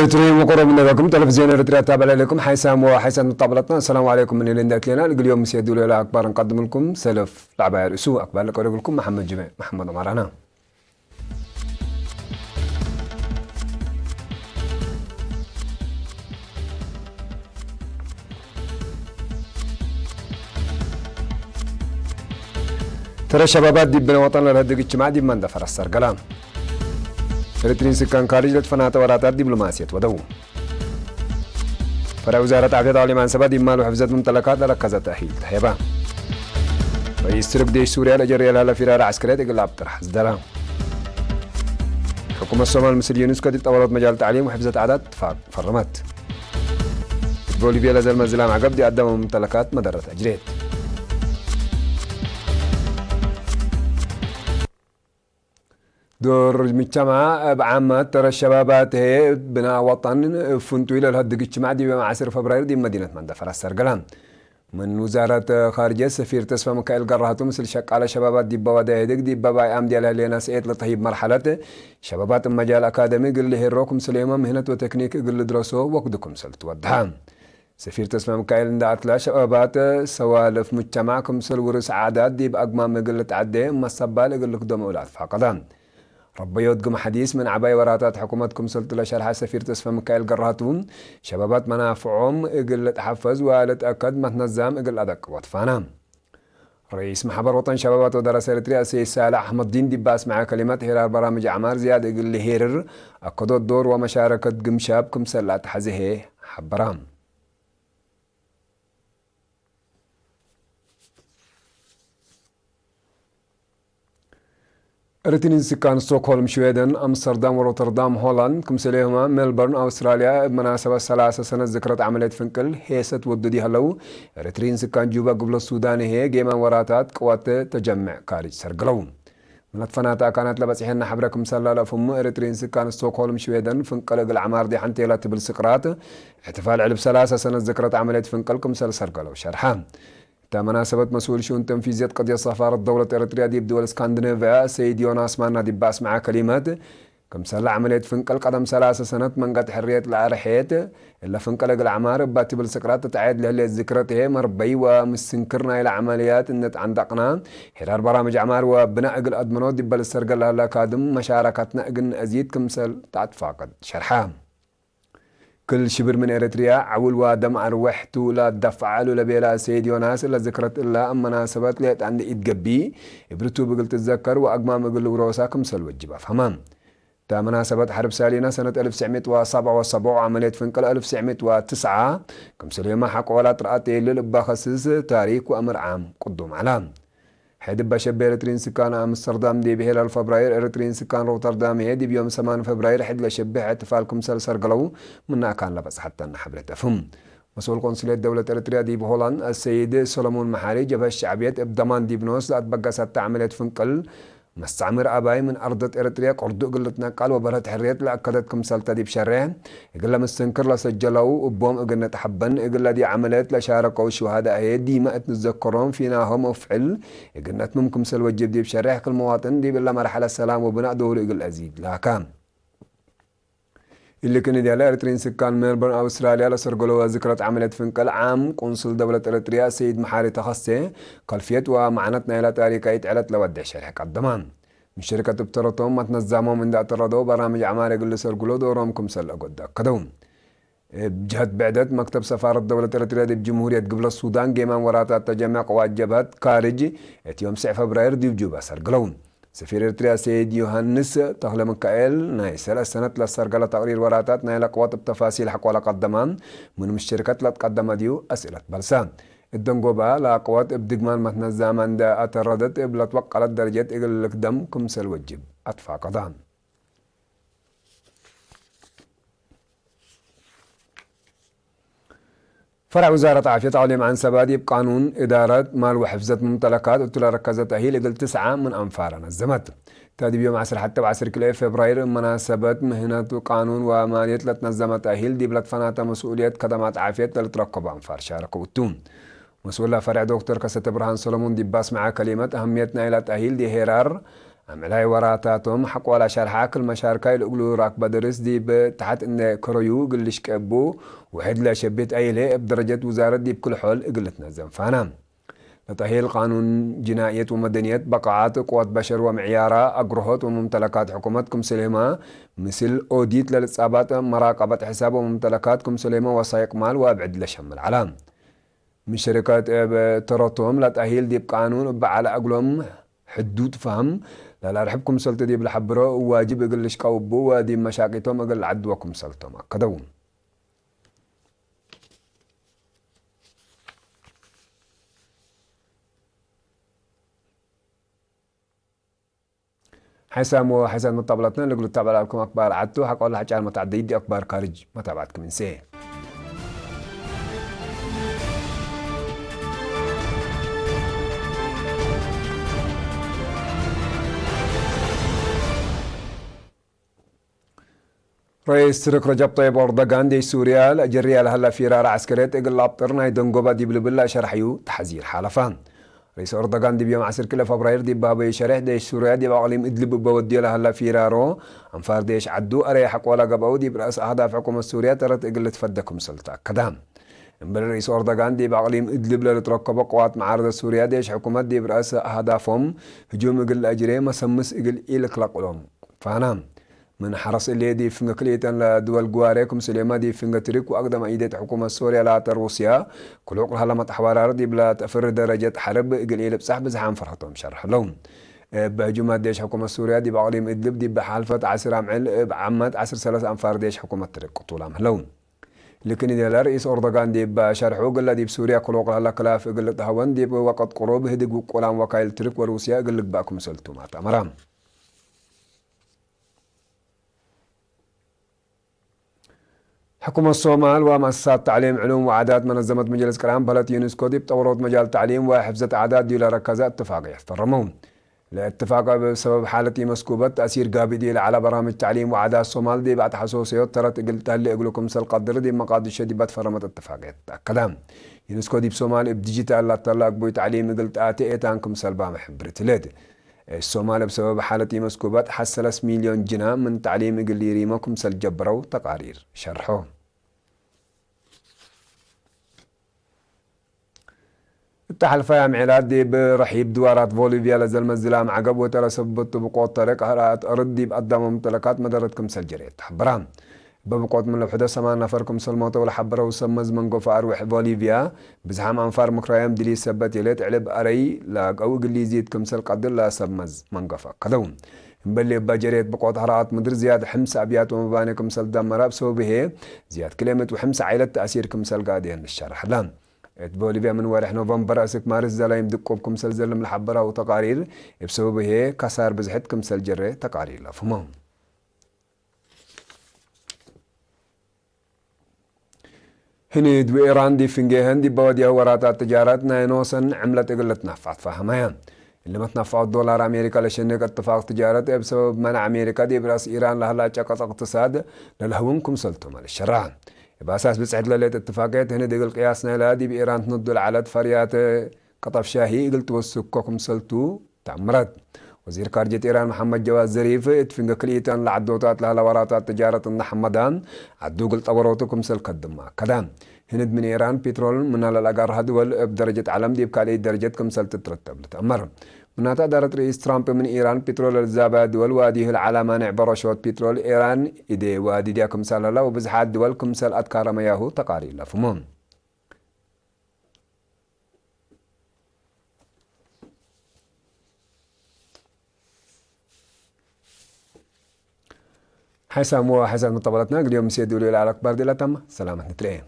تريم وقرب من لكم تلفزيون إريتريا تابع لكم حيسام وحيسان طابلتنا. السلام عليكم من اللي لنا اليوم سيدوا لنا أكبر نقدم لكم سلف لعبة رسو أكبر لكم محمد جميع محمد عمرنا. ترى الشبابات دي بنا وطننا لهدق اجتماع دي من دفر السرقلام إريترين سكان خارج لتفنات وراتات دبلوماسية ودو فرع وزارة عافية العليا عن سبب مال وحفظة ممتلكات لركزة تأهيل تهيبا رئيس ترك جيش سوريا لجري لها فرار عسكرية تقلب طرح زدرا حكومة الصومال المصرية يونسكو تطورت مجال التعليم وحفظة أعداد فرمت بوليفيا لازال منزلها عقب دي قدم ممتلكات مدرة أجريت دور المجتمع بعامة ترى الشبابات هي بناء وطن فنتو إلى الهدق اجتماع دي بمعسر فبراير دي مدينة مندفر السرقلام من وزارة خارجية سفير تسفى مكايل قرهاتو مثل شك على شبابات دي بوادا يدق دي باباي أم ديالها لينا سئت لطهيب مرحلة شبابات مجال أكاديمي قل لي هيروكم سليمة مهنة وتكنيك قل درسو وقدكم سلت ودهام سفير تسمع مكايل ندعت لا شبابات سوالف مجتمعكم سل ورس عادات دي بأقمام قل تعدي ما السبال قل لك دم أولاد فقدام ربي يودكم حديث من عباي وراتات حكومتكم سلط لشرح سفير تسفى مكايل قرهاتهم شبابات منافعهم اقل تحفز والتأكد ما تنظم اقل أدق وطفانا رئيس محبر وطن شبابات ودرس إريتريا سي سالح أحمد دين دباس مع كلمات هيرار برامج أعمار زياد اقل هيرر أكدو الدور ومشاركة قمشابكم سلات حزيه حبرام إريترين سكان ستوكهولم شويدن أمستردام وروتردام هولاند كمسليهما ملبورن أستراليا بمناسبة 3 سنة ذكرت عملية فنكل هيست وددي هلو إريترين سكان جوبا قبل السودان هي جيما وراتات قوات تجمع كارج سرقلو من الفناتا كانت لبسيحنا حبركم سلا لفم إريترين سكان ستوكهولم شويدن فنكل العمار دي حنتيلات بالسقرات احتفال علب 3 سنة ذكرت عملية فنكل كمسل سرقلو شرحام مناسبة مسؤول شؤون تنفيذية قضية سفارة دولة إريتريا دي بدول اسكندنافيا سيد يوناس مانا دي باس مع كلمات كم سلا عملية فنقل قدم 3 سنة من قد حرية العرحيات إلا فنقل الأعمار باتي بالسكرات تتعاد لهالي الذكرتها مربي ومسنكرنا إلى عمليات إنت عندقنا حرار برامج أعمار وبناء الأدمنات دي بالسرقل لها كادم مشاركتنا أجن أزيد كم سل تعتفاقد شرحام كل شبر من إريتريا عول ودم أروحتو لا دفعلو لبيلا سيد يوناس إلا ذكرت إلا أم مناسبات ليت عند إتقبي إبرتو بقل تتذكر وأقمام بقل وروساكم سلو الجبا فهمان تا مناسبات حرب سالينا سنة 1977 عملية فنقل 1909 كم سليما حق ولا ترأتي للبا خصيص تاريخ وأمر عام قدوم علام حيد بشب إريترين سكان أمستردام دي بهلال فبراير إريترين سكان روتردام هي دي بيوم 8 فبراير حد لشبه احتفالكم سرقلو منا كان لبس حتى نحبر تفهم مسؤول قنصلية دولة إريتريا دي بهولان السيد سولومون محاري جبهة الشعبية بضمان دي بنوس لأتبقى 6 عملية فنقل مستعمر أباي من أرض إريتريا قردو قلتنا قال وبرهت حريت لأكدتكم سلطة دي بشرع إقلا مستنكر لسجلو وبوم إقلنا تحبن إقلا دي عمليات لشاركوا شهداء هي دي ما اتنذكرون فينا هم أفعل إقلنا تممكم سلوى الجب دي بشرع كل مواطن دي بالله مرحلة السلام وبناء دور إقل أزيد لا كام اللي كان دي على إريترين سكان ملبورن أستراليا لسرقلوا ذكرت عملية فنقل عام قنصل دولة إريتريا سيد محاري تخصي قلفيت ومعناتنا إلى تاريخ علت لودع شرح الضمان من شركة بترطهم ما تنظموا من دات الرضو برامج أعمال يقول لسرقلوا دورهم سلا قد كدوم بجهة بعدت مكتب سفارة دولة إريتريا دي بجمهورية قبل السودان جيمان وراتات تجمع قوات جبهات خارج يوم 9 فبراير دي بجوبا سرقلون سفير إريتريا سيد يوهانس تخلى مكايل ناي 3 سنة لسرقلة تقرير وراتات ناي لقوات بتفاصيل حق ولا قدمان من الشركات لا تقدم ديو أسئلة بلسان الدنقوبة لقوات بدقمان مثنى الزامن دا أتردت بلا توقع درجات إقل لك دم كمسل وجب أطفى قضان فرع وزارة عافية العليا عن سبادي بقانون إدارة مال وحفظة ممتلكات وتلا ركزت هي لقل 9 من أنفار نزمت تادي بيوم 10 حتى ب10 كيلو فبراير مناسبة مهنة قانون ومالية لتنظم تأهيل دي بلد فناتا مسؤولية خدمات عافية لترقب أنفار شاركوا التون مسؤول فرع دكتور كسة برهان سولومون دي باس مع كلمة أهميتنا إلى تأهيل دي هيرار عملاي وراتاتهم حق ولا شرحا كل مشاركة الأقلو راك بدرس دي تحت إن كرويو قلش كأبو وحد لا شبيت أيلي بدرجة وزارة دي بكل حول قلتنا زنفانا لتأهيل قانون جنائية ومدنية بقعات قوات بشر ومعيارة أجرهات وممتلكات حكومتكم سليمة مثل أوديت للإصابات مراقبة حساب وممتلكاتكم سليمة وسائق مال وأبعد لشم العلام من شركات تراتهم لتأهيل دي بقانون على أقلهم حدود فهم لا رحبكم سلطة دي بالحبرة واجب يقلش كوبو ودي مشاكلتهم أقل عدوكم سلطة ما كدوم حسام وحسن مطابلتنا اللي قلت تابع لكم أخبار عدتو حق الله حجال متعدد دي أخبار خارج متابعتكم من سيه رئيس ترك رجب طيب أردوغان دي سوريا الأجرية لهلا فرار عسكرية إقل لابطرنا يدنقوبا دي بلبلا شرحيو تحذير حالفان رئيس أردوغان دي بيوم 10 كيلو فبراير دي بابي شرح دي سوريا دي بأقليم إدلب بودي لهلا فرارو أنفار ديش عدو أري حق ولا قبعو دي برأس أهداف حكومة سوريا ترت إقل تفدكم سلطة كدام امبارح رئيس أردوغان دي بأقليم إدلب لتركب قوات معارضة سوريا ديش حكومة دي برأس أهدافهم هجوم إقل أجري مسمس إقل إلك لقلهم فانام من حرص اللي دي في نقليتن لدول جواريكم سليما دي في نقتريك وأقدم أيدة حكومة سوريا لا روسيا كل عقل هلا متحوار دي بلا تفر درجة حرب قليل بسحب زحام فرحتهم شرح لهم بهجومات ديش حكومة سوريا دي بأقليم إدلب دي بحالفة 10 عمل بعمد 10 3 أنفار ديش حكومة ترك طولهم لهم لكن إذا رئيس أردوغان دي بشرحه قال دي بسوريا كل عقل هلا كلاف قال تهون دي بوقت قروب هدق وقلام وكايل ترك وروسيا قال لك باكم سلتو ما تمرام حكومة الصومال ومؤسسات تعليم علوم وعادات منظمة مجلس كرام بلد يونسكو دي بتورط مجال التعليم وحفظة عادات دي لركزة اتفاقية فرمون الاتفاق بسبب حالة مسكوبة تأثير قابدي على برامج تعليم وعادات الصومال دي بعد حساسيات ترت قلتها اللي اقولكم سالقدر دي مقاد الشديبات فرمت اتفاقية كلام يونسكو دي بصومال بديجيتال لا تلاق بوي تعليم قلت آتي اتانكم سلبا محبرت ليد الصومال بسبب حالة مسكوبات حسلس مليون جنيه من تعليم قلي ريمكم سالجبرو تقارير شرحوه التحالف يا معلاد دي برحيب دوارات بوليفيا لزلمة الزلام عقب وترى سبت بقوة طريق هرات أردي بقدام ممتلكات مدارتكم سالجريت حبرام ببقوت من الوحدة سمان نفركم سلموت ولا حبرة وسمز من قفا أروح بوليفيا بزحام أنفار مكرايم دلي سبت يليت علب أري لاقو قلي زيدكم سل قدر لا سمز من قفا قدوم مبلي باجريت بقوت هرات مدر زياد حمس أبيات ومبانيكم سل دمراب سو به زياد كلمة وحمس عيلة تأثيركم سل قادين الشرح لام بوليفيا من وارح نوفمبر أسك مارس زلايم دقوبكم سل زلم الحبرة وتقارير بسبب به كسار بزحتكم سل جري تقارير لفهمهم هند وإيران دي فنجيهن دي بوديها وراتات تجارات ناينوسن عملت قلت نفعت فهمها اللي ما تنفع الدولار أمريكا لشنك اتفاق تجارات بسبب منع أمريكا دي براس إيران لها لا شقة اقتصاد للهونكم سلتم على الشرع بأساس بسعد لليت اتفاقات هنا دي قياسنا لا دي بإيران تنضل على فريات قطف شاهي قلت وسكوكم سلتو تعمرت وزير خارجية إيران محمد جواد ظريف اتفنق كليتان لعدوتات لها لوراتات تجارة النحمدان عدو قلت أوروتكم سلك الدماء كدام هند من إيران بترول من الأقار هدول بدرجة علم دي بكالي درجتكم سلت ترتب لتأمر من دارت رئيس ترامب من إيران بترول الزابة دول واديه العلامة نعبر شوت بترول إيران إدي وادي ديكم ساللا وبزحات دولكم سل أتكار مياهو تقاري لفمون حسام وحسن مطبلتنا اليوم سيدوا لي على الأكبر دي لا تم سلامة نتلاقي